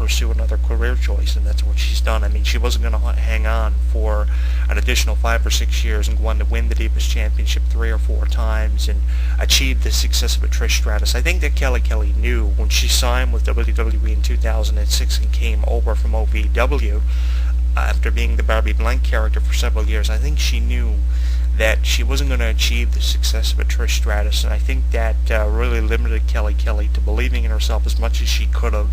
pursue another career choice, and that's what she's done. I mean, she wasn't going to hang on for an additional 5 or 6 years and go on to win the Divas Championship 3 or 4 times and achieve the success of a Trish Stratus. I think that Kelly Kelly knew when she signed with WWE in 2006 and came over from OVW after being the Barbie Blank character for several years. I think she knew that she wasn't going to achieve the success of a Trish Stratus, and I think that really limited Kelly Kelly to believing in herself as much as she could have.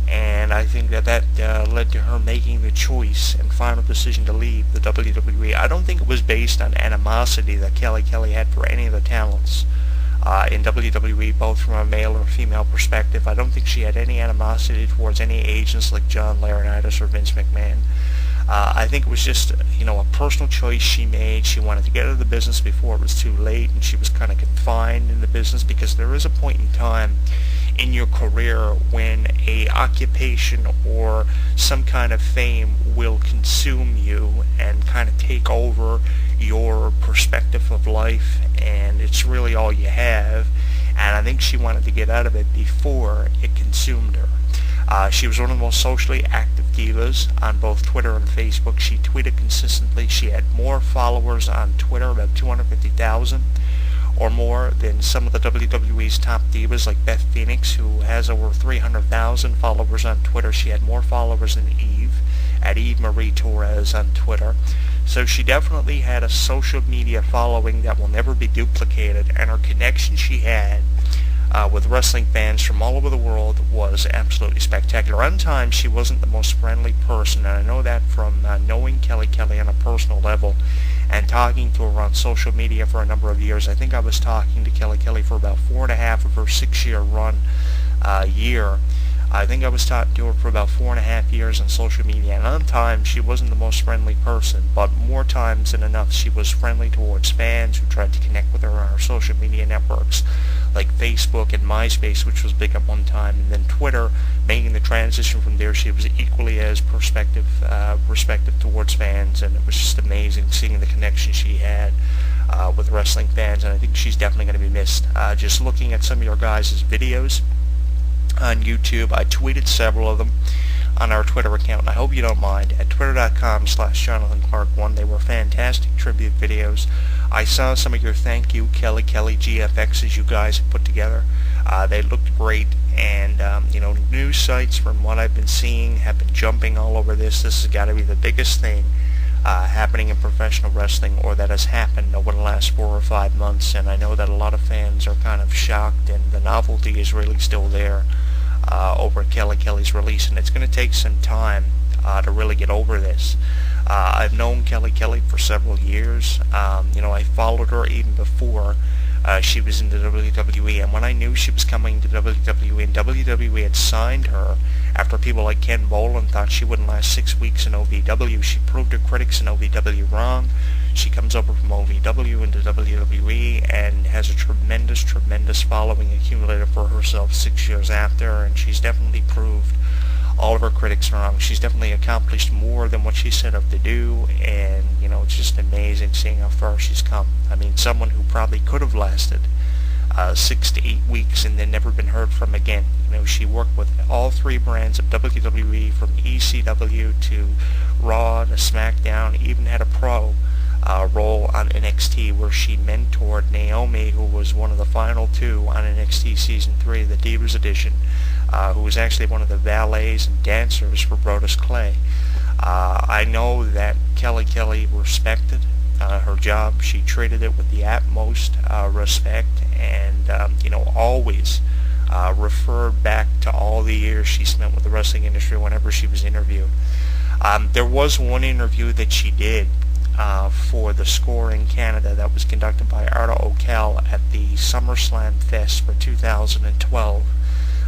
And I think that led to her making the choice and final decision to leave the WWE. I don't think it was based on animosity that Kelly Kelly had for any of the talents in WWE, both from a male or female perspective. I don't think she had any animosity towards any agents like John Laurinaitis or Vince McMahon. I think it was just, a personal choice she made. She wanted to get out of the business before it was too late, and she was kind of confined in the business because there is a point in time in your career when a occupation or some kind of fame will consume you and kind of take over your perspective of life, and it's really all you have. And I think she wanted to get out of it before it consumed her. She was one of the most socially active divas on both Twitter and Facebook. She tweeted consistently. She had more followers on Twitter, about 250,000 or more, than some of the WWE's top divas like Beth Phoenix, who has over 300,000 followers on Twitter. She had more followers than Eve, at Eve Marie Torres on Twitter. So she definitely had a social media following that will never be duplicated, and her connection she had with wrestling fans from all over the world was absolutely spectacular. On times, she wasn't the most friendly person, and I know that from knowing Kelly Kelly on a personal level and talking to her on social media for a number of years. I think I was talking to Kelly Kelly for about 4.5 of her 6-year run year. I think I was talking to her for about 4.5 years on social media, and on times she wasn't the most friendly person, but more times than enough she was friendly towards fans who tried to connect with her on her social media networks like Facebook and MySpace, which was big at one time, and then Twitter. Making the transition from there, she was equally as respectful towards fans, and it was just amazing seeing the connection she had with wrestling fans, and I think she's definitely going to be missed. Just looking at some of your guys' videos on YouTube, I tweeted several of them on our Twitter account, and I hope you don't mind, at twitter.com/JonathanClark1. They were fantastic tribute videos. I saw some of your thank you Kelly Kelly GFXs you guys have put together. They looked great, and news sites from what I've been seeing have been jumping all over this. This has got to be the biggest thing happening in professional wrestling, or that has happened over the last 4 or 5 months, and I know that a lot of fans are kind of shocked, and the novelty is really still there over Kelly Kelly's release, and it's going to take some time to really get over this. I've known Kelly Kelly for several years. I followed her even before she was in the WWE, and when I knew she was coming to WWE and WWE had signed her after people like Ken Boland thought she wouldn't last 6 weeks in OVW, she proved her critics in OVW wrong. She comes over from OVW into WWE and has a tremendous following accumulated for herself 6 years after, and she's definitely proved all of her critics wrong. She's definitely accomplished more than what she set out to do, and it's just amazing seeing how far she's come. I mean, someone who probably could have lasted 6 to 8 weeks and then never been heard from again. She worked with all 3 brands of WWE, from ECW to Raw to SmackDown, even had a pro role on NXT where she mentored Naomi, who was one of the final 2 on NXT Season 3, the Divas Edition, who was actually one of the valets and dancers for Brodus Clay. I know that Kelly Kelly respected her job. She treated it with the utmost respect, and always referred back to all the years she spent with the wrestling industry whenever she was interviewed. There was one interview that she did for The Score in Canada that was conducted by Arda Ocal at the SummerSlam Fest for 2012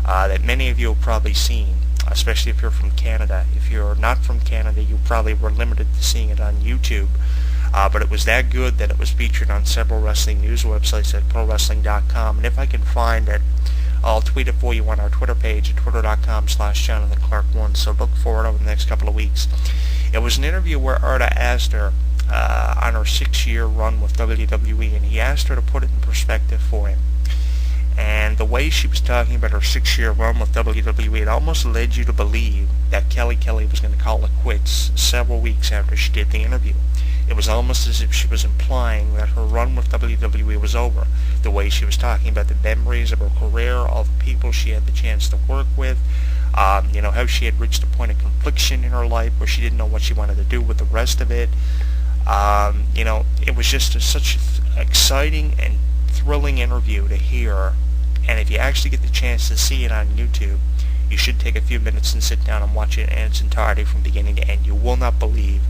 that many of you have probably seen, especially if you're from Canada. If you're not from Canada, you probably were limited to seeing it on YouTube. But it was that good that it was featured on several wrestling news websites at ProWrestling.com. And if I can find it, I'll tweet it for you on our Twitter page at twitter.com/JonathanClark1. So look for it over the next couple of weeks. It was an interview where Arda asked her on her 6-year run with WWE, and he asked her to put it in perspective for him. And the way she was talking about her 6-year run with WWE, it almost led you to believe that Kelly Kelly was going to call it quits several weeks after she did the interview. It was almost as if she was implying that her run with WWE was over. The way she was talking about the memories of her career, all the people she had the chance to work with, how she had reached a point of confliction in her life where she didn't know what she wanted to do with the rest of it. It was just such an exciting and thrilling interview to hear. And if you actually get the chance to see it on YouTube, you should take a few minutes and sit down and watch it in its entirety from beginning to end. You will not believe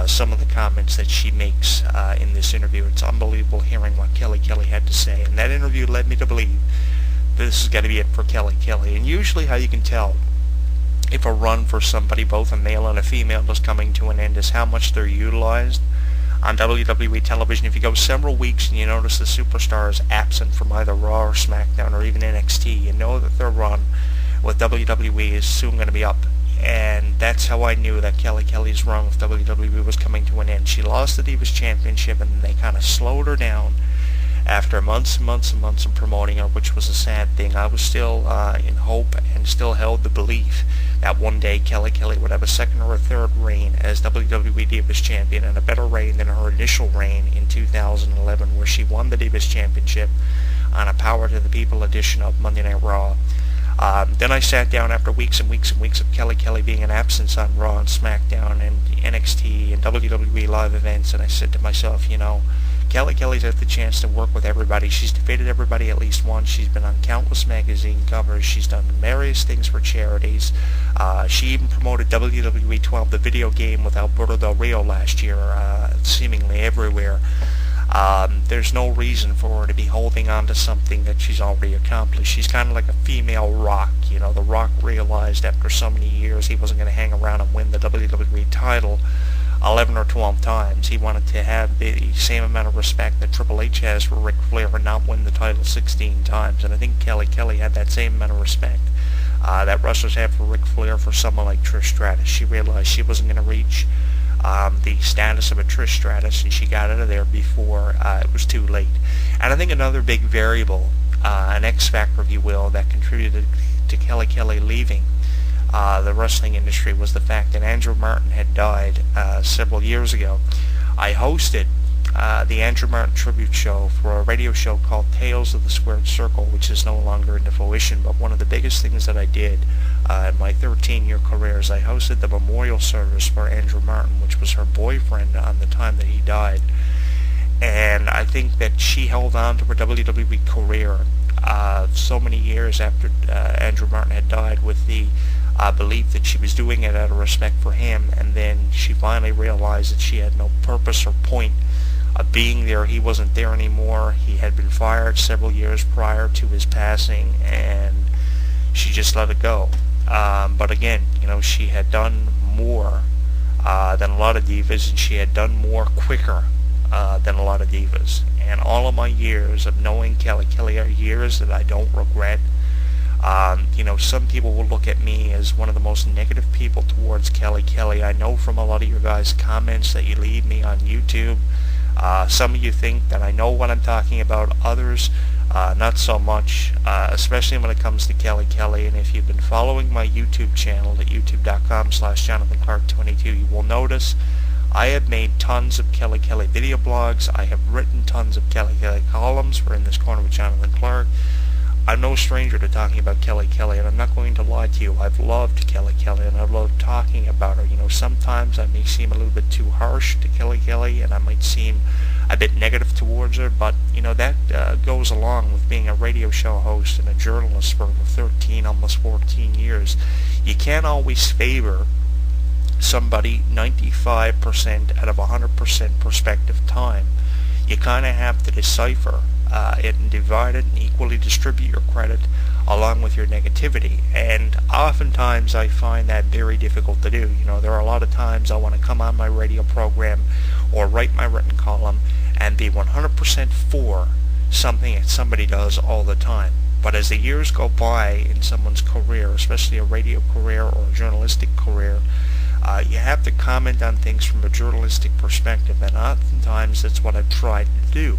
some of the comments that she makes in this interview. It's unbelievable hearing what Kelly Kelly had to say. And that interview led me to believe that this is going to be it for Kelly Kelly. And usually how you can tell if a run for somebody, both a male and a female, is coming to an end is how much they're utilized on WWE television. If you go several weeks and you notice the superstar is absent from either Raw or SmackDown or even NXT, you know that their run with WWE is soon going to be up. And that's how I knew that Kelly Kelly's run with WWE was coming to an end. She lost the Divas Championship, and they kind of slowed her down after months and months and months of promoting her, which was a sad thing. I was still in hope and still held the belief that one day Kelly Kelly would have a second or a third reign as WWE Divas Champion, and a better reign than her initial reign in 2011, where she won the Divas Championship on a Power to the People edition of Monday Night Raw. Then I sat down after weeks and weeks and weeks of Kelly Kelly being in absence on Raw and SmackDown and NXT and WWE live events, and I said to myself, Kelly Kelly's had the chance to work with everybody. She's defeated everybody at least once. She's been on countless magazine covers. She's done various things for charities. She even promoted WWE 12, the video game, with Alberto Del Rio last year, seemingly everywhere. There's no reason for her to be holding on to something that she's already accomplished. She's kind of like a female Rock. The Rock realized after so many years he wasn't going to hang around and win the WWE title 11 or 12 times. He wanted to have the same amount of respect that Triple H has for Ric Flair and not win the title 16 times. And I think Kelly Kelly had that same amount of respect that wrestlers have for Ric Flair for someone like Trish Stratus. She realized she wasn't going to reach the status of a Trish Stratus, and she got out of there before it was too late. And I think another big variable, an X factor, if you will, that contributed to Kelly Kelly leaving the wrestling industry was the fact that Andrew Martin had died several years ago. I hosted the Andrew Martin tribute show for a radio show called Tales of the Squared Circle, which is no longer into fruition, but one of the biggest things that I did in my 13-year career is I hosted the memorial service for Andrew Martin, which was her boyfriend on the time that he died. And I think that she held on to her WWE career so many years after Andrew Martin had died with the belief that she was doing it out of respect for him, and then she finally realized that she had no purpose or point of being there. He wasn't there anymore. He had been fired several years prior to his passing, and she just let it go. But again, she had done more than a lot of divas, and she had done more quicker than a lot of divas. And all of my years of knowing Kelly Kelly are years that I don't regret. Some people will look at me as one of the most negative people towards Kelly Kelly. I know from a lot of your guys' comments that you leave me on YouTube. Some of you think that I know what I'm talking about. Others, not so much, especially when it comes to Kelly Kelly. And if you've been following my YouTube channel at youtube.com/JonathanClark22, you will notice I have made tons of Kelly Kelly video blogs. I have written tons of Kelly Kelly columns for In This Corner with Jonathan Clark. I'm no stranger to talking about Kelly Kelly, and I'm not going to lie to you. I've loved Kelly Kelly, and I've loved talking about her. Sometimes I may seem a little bit too harsh to Kelly Kelly, and I might seem a bit negative towards her, but, that goes along with being a radio show host and a journalist for 13, almost 14 years. You can't always favor somebody 95% out of 100% perspective time. You kind of have to decipher it and divide it and equally distribute your credit along with your negativity. And oftentimes I find that very difficult to do. There are a lot of times I want to come on my radio program or write my written column and be 100% for something that somebody does all the time. But as the years go by in someone's career, especially a radio career or a journalistic career, you have to comment on things from a journalistic perspective, and oftentimes that's what I've tried to do.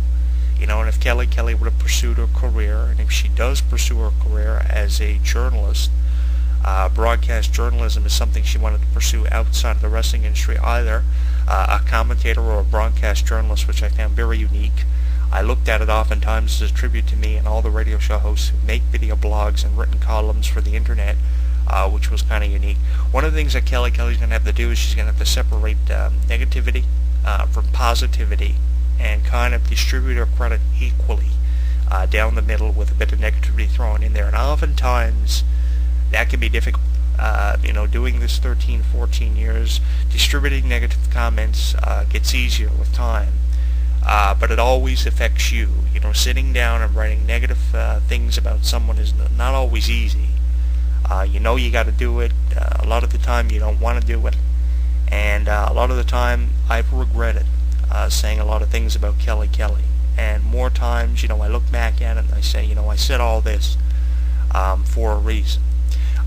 And if Kelly Kelly would have pursued her career, and if she does pursue her career as a journalist, broadcast journalism is something she wanted to pursue outside of the wrestling industry either, a commentator or a broadcast journalist, which I found very unique. I looked at it oftentimes as a tribute to me and all the radio show hosts who make video blogs and written columns for the internet, which was kind of unique. One of the things that Kelly Kelly's going to have to do is she's going to have to separate negativity from positivity and kind of distribute her credit equally down the middle with a bit of negativity thrown in there. And oftentimes that can be difficult. Doing this 13, 14 years, distributing negative comments gets easier with time. But it always affects you. Sitting down and writing negative things about someone is not always easy. You got to do it. A lot of the time you don't want to do it. And a lot of the time I've regretted saying a lot of things about Kelly Kelly. And more times, I look back at it and I say, I said all this for a reason.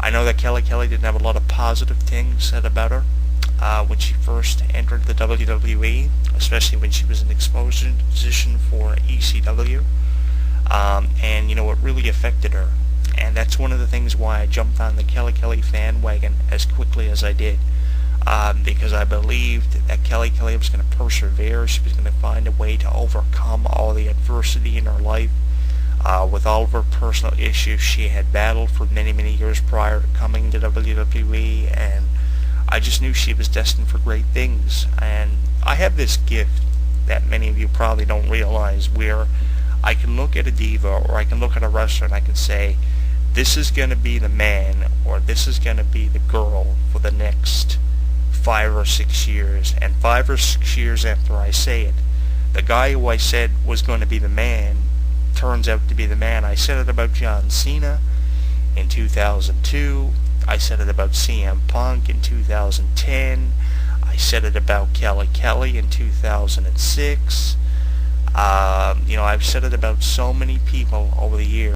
I know that Kelly Kelly didn't have a lot of positive things said about her when she first entered the WWE, especially when she was in exposure position for ECW. And it really affected her. And that's one of the things why I jumped on the Kelly Kelly fan wagon as quickly as I did. Because I believed that Kelly Kelly was going to persevere. She was going to find a way to overcome all the adversity in her life. With all of her personal issues she had battled for many, many years prior to coming to WWE, and I just knew she was destined for great things. And I have this gift that many of you probably don't realize, where I can look at a diva or I can look at a wrestler and I can say, this is going to be the man or this is going to be the girl for the next 5 or 6 years. And 5 or 6 years after I say it, the guy who I said was going to be the man turns out to be the man. I said it about John Cena in 2002. I said it about CM Punk in 2010. I said it about Kelly Kelly in 2006. I've said it about so many people over the years.